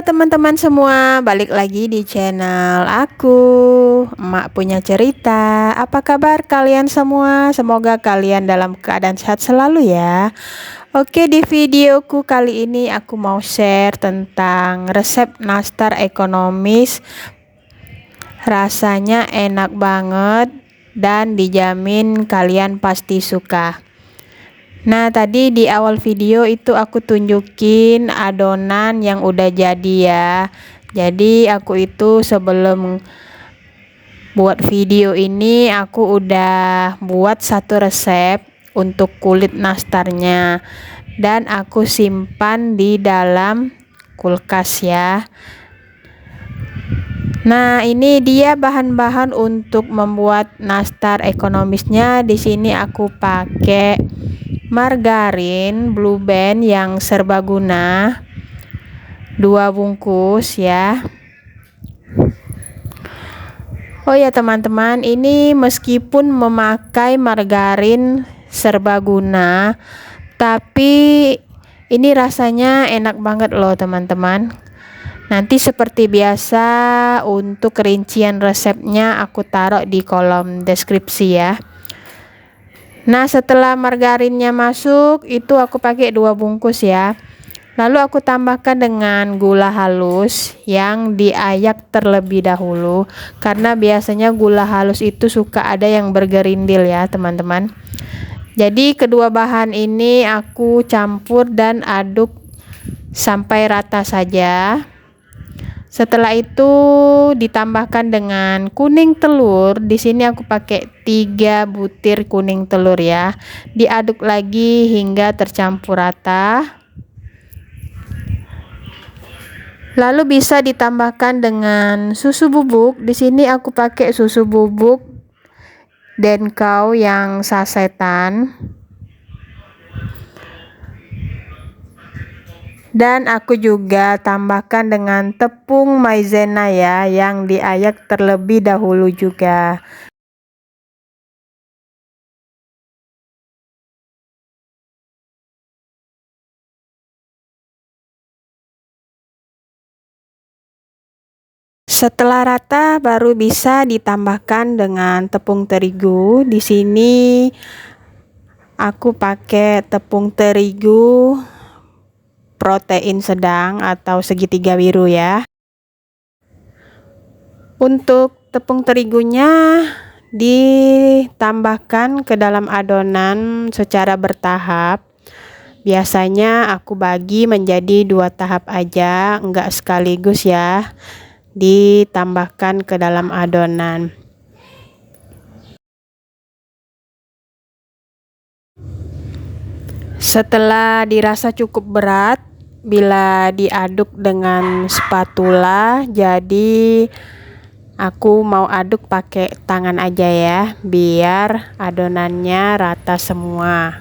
teman-teman semua, balik lagi di channel aku, Emak Punya Cerita. Apa kabar kalian semua? Semoga kalian dalam keadaan sehat selalu ya. Oke, di videoku kali ini aku mau share tentang resep nastar ekonomis. Rasanya enak banget dan dijamin kalian pasti suka. Nah, tadi di awal video itu aku tunjukin adonan yang udah jadi ya. Jadi aku itu sebelum buat video ini aku udah buat satu resep untuk kulit nastarnya dan aku simpan di dalam kulkas ya. Nah, ini dia bahan-bahan untuk membuat nastar ekonomisnya. Di sini aku pakai margarin Blue Band yang serbaguna 2 bungkus ya. Oh ya teman-teman, ini meskipun memakai margarin serbaguna, tapi ini rasanya enak banget loh teman-teman. Nanti seperti biasa untuk rincian resepnya aku taruh di kolom deskripsi ya. Nah, setelah margarinnya masuk, itu aku pakai 2 bungkus ya. Lalu aku tambahkan dengan gula halus yang diayak terlebih dahulu, karena biasanya gula halus itu suka ada yang bergerindil ya teman-teman. Jadi kedua bahan ini aku campur dan aduk sampai rata saja. Setelah itu ditambahkan dengan kuning telur. Di sini aku pakai 3 butir kuning telur ya. Diaduk lagi hingga tercampur rata. Lalu bisa ditambahkan dengan susu bubuk. Di sini aku pakai susu bubuk Denkau yang sasetan. Dan aku juga tambahkan dengan tepung maizena ya, yang diayak terlebih dahulu juga. Setelah rata baru bisa ditambahkan dengan tepung terigu. Di sini aku pakai tepung terigu protein sedang atau segitiga biru ya. Untuk tepung terigunya ditambahkan ke dalam adonan secara bertahap. Biasanya aku bagi menjadi 2 tahap aja, enggak sekaligus ya. Ditambahkan ke dalam adonan. Setelah dirasa cukup berat, bila diaduk dengan spatula, jadi aku mau aduk pakai tangan aja ya, biar adonannya rata semua.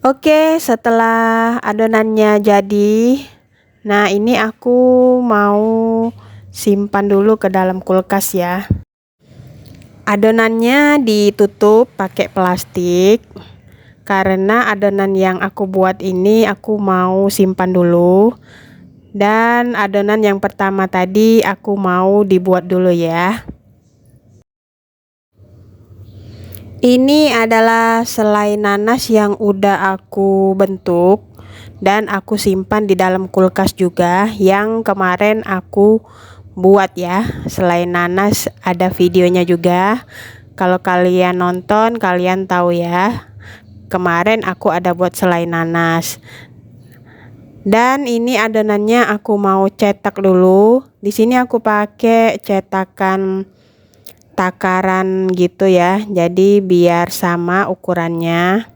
Oke, setelah adonannya jadi, nah ini aku mau simpan dulu ke dalam kulkas ya. Adonannya ditutup pakai plastik, karena adonan yang aku buat ini aku mau simpan dulu. Dan adonan yang pertama tadi aku mau dibuat dulu ya. Ini adalah selai nanas yang udah aku bentuk dan aku simpan di dalam kulkas juga, yang kemarin aku buat ya. Selai nanas ada videonya juga. Kalau kalian nonton kalian tahu ya, kemarin aku ada buat selai nanas. Dan ini adonannya aku mau cetak dulu. Di sini aku pakai cetakan takaran gitu ya, jadi biar sama ukurannya.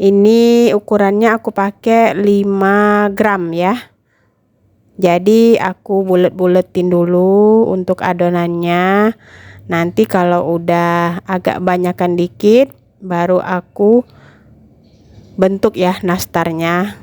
Ini ukurannya aku pakai 5 gram ya. Jadi aku bulet-buletin dulu untuk adonannya. Nanti kalau udah agak banyakan dikit baru aku bentuk ya nastarnya.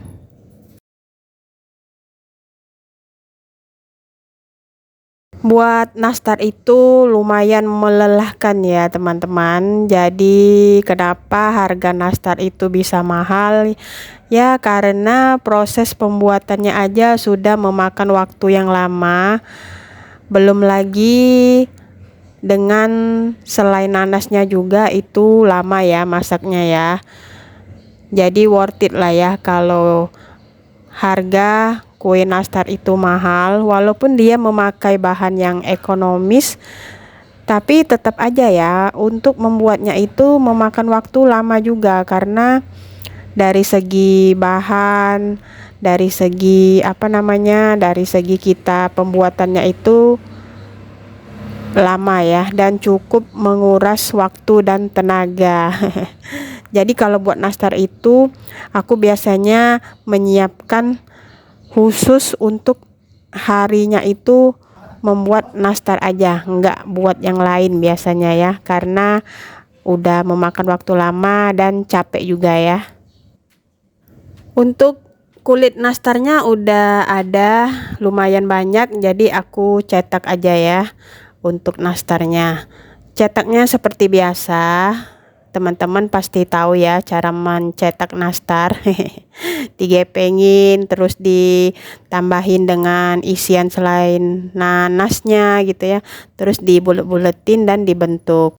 Buat nastar itu lumayan melelahkan ya teman-teman. Jadi kenapa harga nastar itu bisa mahal? Ya karena proses pembuatannya aja sudah memakan waktu yang lama. Belum lagi dengan selain nanasnya juga itu lama ya masaknya ya. Jadi worth it lah ya kalau harga kue nastar itu mahal, walaupun dia memakai bahan yang ekonomis, tapi tetap aja ya untuk membuatnya itu memakan waktu lama juga karena dari segi bahan, dari segi dari segi kita pembuatannya itu lama ya dan cukup menguras waktu dan tenaga. Jadi kalau buat nastar itu aku biasanya menyiapkan khusus untuk harinya itu membuat nastar aja, nggak buat yang lain biasanya ya karena udah memakan waktu lama dan capek juga ya. Untuk kulit nastarnya udah ada lumayan banyak, jadi aku cetak aja ya untuk nastarnya. Cetaknya seperti biasa, teman-teman pasti tahu ya cara mencetak nastar. Digepengin terus ditambahin dengan isian selain nanasnya gitu ya, terus dibulet-buletin dan dibentuk.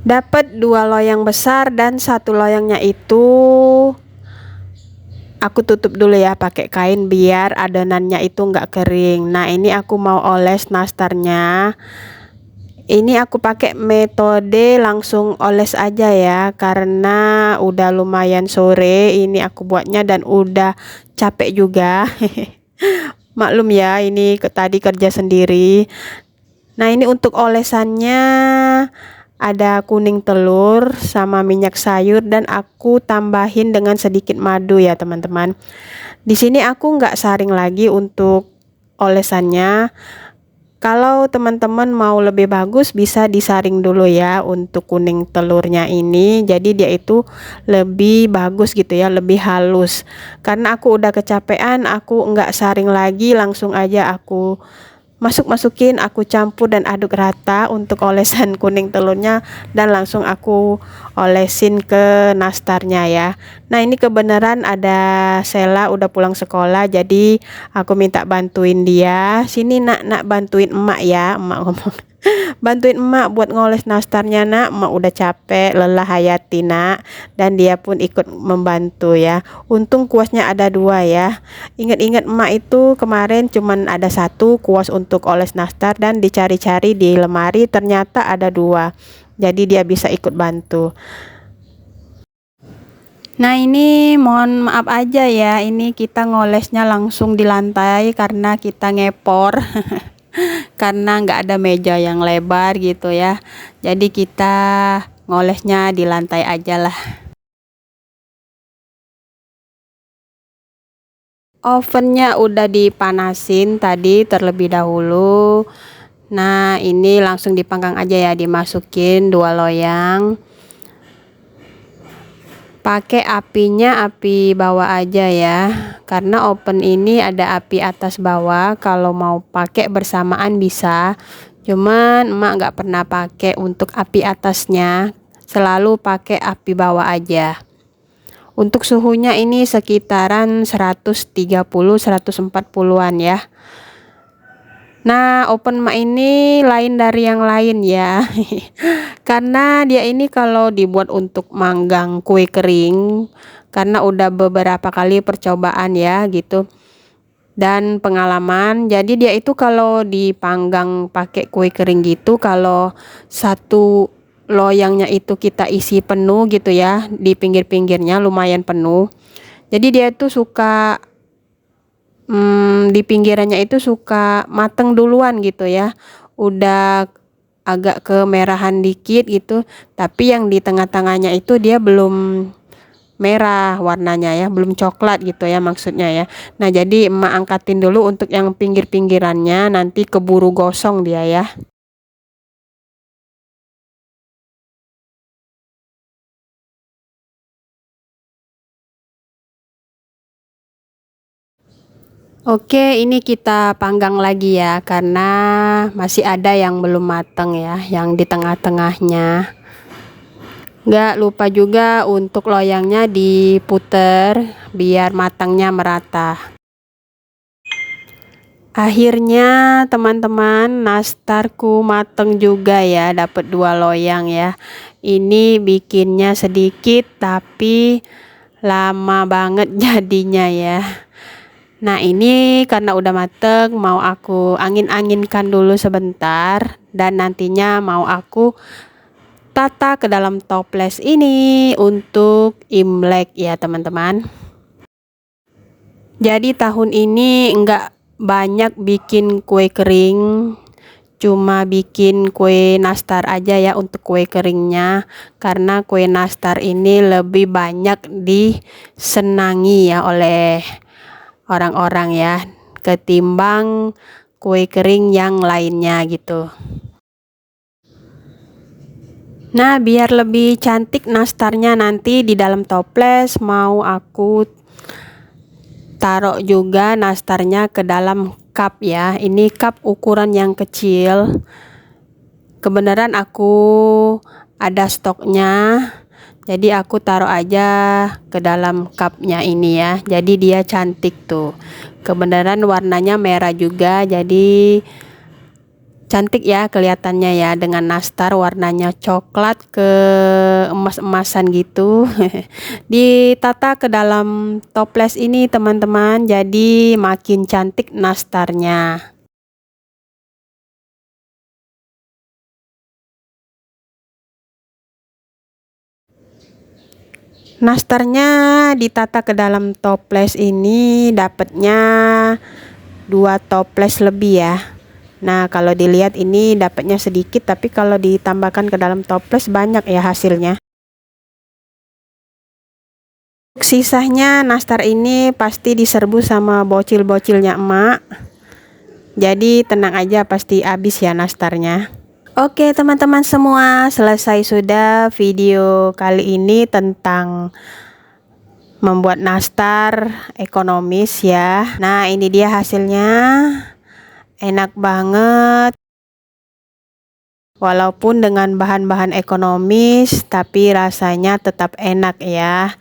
Dapat 2 loyang besar dan 1 loyangnya itu aku tutup dulu ya pakai kain biar adonannya itu nggak kering. Nah ini aku mau oles nastarnya. Ini aku pakai metode langsung oles aja ya karena udah lumayan sore ini aku buatnya dan udah capek juga. Maklum ya ini tadi kerja sendiri. Nah ini untuk olesannya ada kuning telur sama minyak sayur dan aku tambahin dengan sedikit madu ya teman-teman. Di sini aku nggak saring lagi untuk olesannya. Kalau teman-teman mau lebih bagus bisa disaring dulu ya untuk kuning telurnya ini. Jadi dia itu lebih bagus gitu ya, lebih halus. Karena aku udah kecapean, aku nggak saring lagi, langsung aja aku masukin, aku campur dan aduk rata untuk olesan kuning telurnya dan langsung aku olesin ke nastarnya ya. Nah ini kebenaran ada Sela udah pulang sekolah, jadi aku minta bantuin dia. Sini nak bantuin emak ya, emak ngomong. Bantuin emak buat ngoles nastarnya nak, emak udah capek lelah hayati nak, dan dia pun ikut membantu ya. Untung kuasnya ada 2 ya. Ingat-ingat emak itu kemarin cuman ada 1 kuas untuk oles nastar dan dicari-cari di lemari ternyata ada 2, jadi dia bisa ikut bantu. Nah ini mohon maaf aja ya, ini kita ngolesnya langsung di lantai karena kita ngepor. Karena nggak ada meja yang lebar gitu ya, jadi kita ngolesnya di lantai aja lah. Ovennya udah dipanasin tadi terlebih dahulu. Nah ini langsung dipanggang aja ya, dimasukin 2 loyang. Pakai apinya api bawah aja ya, karena oven ini ada api atas bawah. Kalau mau pakai bersamaan bisa, cuman emak nggak pernah pakai untuk api atasnya, selalu pakai api bawah aja. Untuk suhunya ini sekitaran 130-140-an ya. Nah oven emak ini lain dari yang lain ya. Karena dia ini kalau dibuat untuk manggang kue kering, karena udah beberapa kali percobaan ya gitu dan pengalaman, jadi dia itu kalau dipanggang pakai kue kering gitu, kalau 1 loyangnya itu kita isi penuh gitu ya, di pinggir-pinggirnya lumayan penuh, jadi dia itu suka di pinggirannya itu suka mateng duluan gitu ya, udah agak kemerahan dikit gitu, tapi yang di tengah-tengahnya itu dia belum merah warnanya ya, belum coklat gitu ya maksudnya ya. Nah jadi emak angkatin dulu untuk yang pinggir-pinggirannya, nanti keburu gosong dia ya. Oke, ini kita panggang lagi ya, karena masih ada yang belum mateng ya, yang di tengah-tengahnya. Nggak lupa juga untuk loyangnya diputer biar matangnya merata. Akhirnya teman-teman, nastarku mateng juga ya, dapat 2 loyang ya. Ini bikinnya sedikit tapi lama banget jadinya ya. Nah, ini karena udah mateng, mau aku angin-anginkan dulu sebentar dan nantinya mau aku tata ke dalam toples ini untuk Imlek ya teman-teman. Jadi tahun ini enggak banyak bikin kue kering, cuma bikin kue nastar aja ya untuk kue keringnya, karena kue nastar ini lebih banyak disenangi ya oleh orang-orang ya, ketimbang kue kering yang lainnya gitu. Nah, biar lebih cantik nastarnya nanti di dalam toples, mau aku taruh juga nastarnya ke dalam cup ya. Ini cup ukuran yang kecil. Kebenaran aku ada stoknya, jadi aku taruh aja ke dalam cupnya ini ya. Jadi dia cantik tuh. Kebenaran warnanya merah juga, jadi cantik ya kelihatannya ya, dengan nastar warnanya coklat ke emas-emasan gitu. Ditata ke dalam toples ini teman-teman, jadi makin cantik nastarnya. Nastarnya ditata ke dalam toples ini dapatnya 2 toples lebih ya. Nah, kalau dilihat ini dapatnya sedikit, tapi kalau ditambahkan ke dalam toples banyak ya hasilnya. Sisanya nastar ini pasti diserbu sama bocil-bocilnya emak. Jadi tenang aja, pasti habis ya nastarnya. Oke teman-teman semua, selesai sudah video kali ini tentang membuat nastar ekonomis ya. Nah, ini dia hasilnya. Enak banget. Walaupun dengan bahan-bahan ekonomis, tapi rasanya tetap enak ya.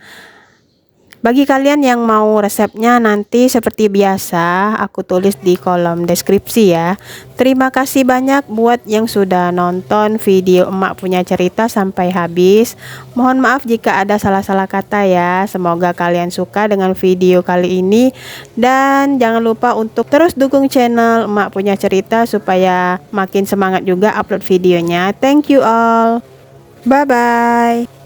Bagi kalian yang mau resepnya, nanti seperti biasa aku tulis di kolom deskripsi ya. Terima kasih banyak buat yang sudah nonton video emak punya cerita sampai habis. Mohon maaf jika ada salah-salah kata ya. Semoga kalian suka dengan video kali ini, dan jangan lupa untuk terus dukung channel emak punya cerita supaya makin semangat juga upload videonya. Thank you all. Bye bye.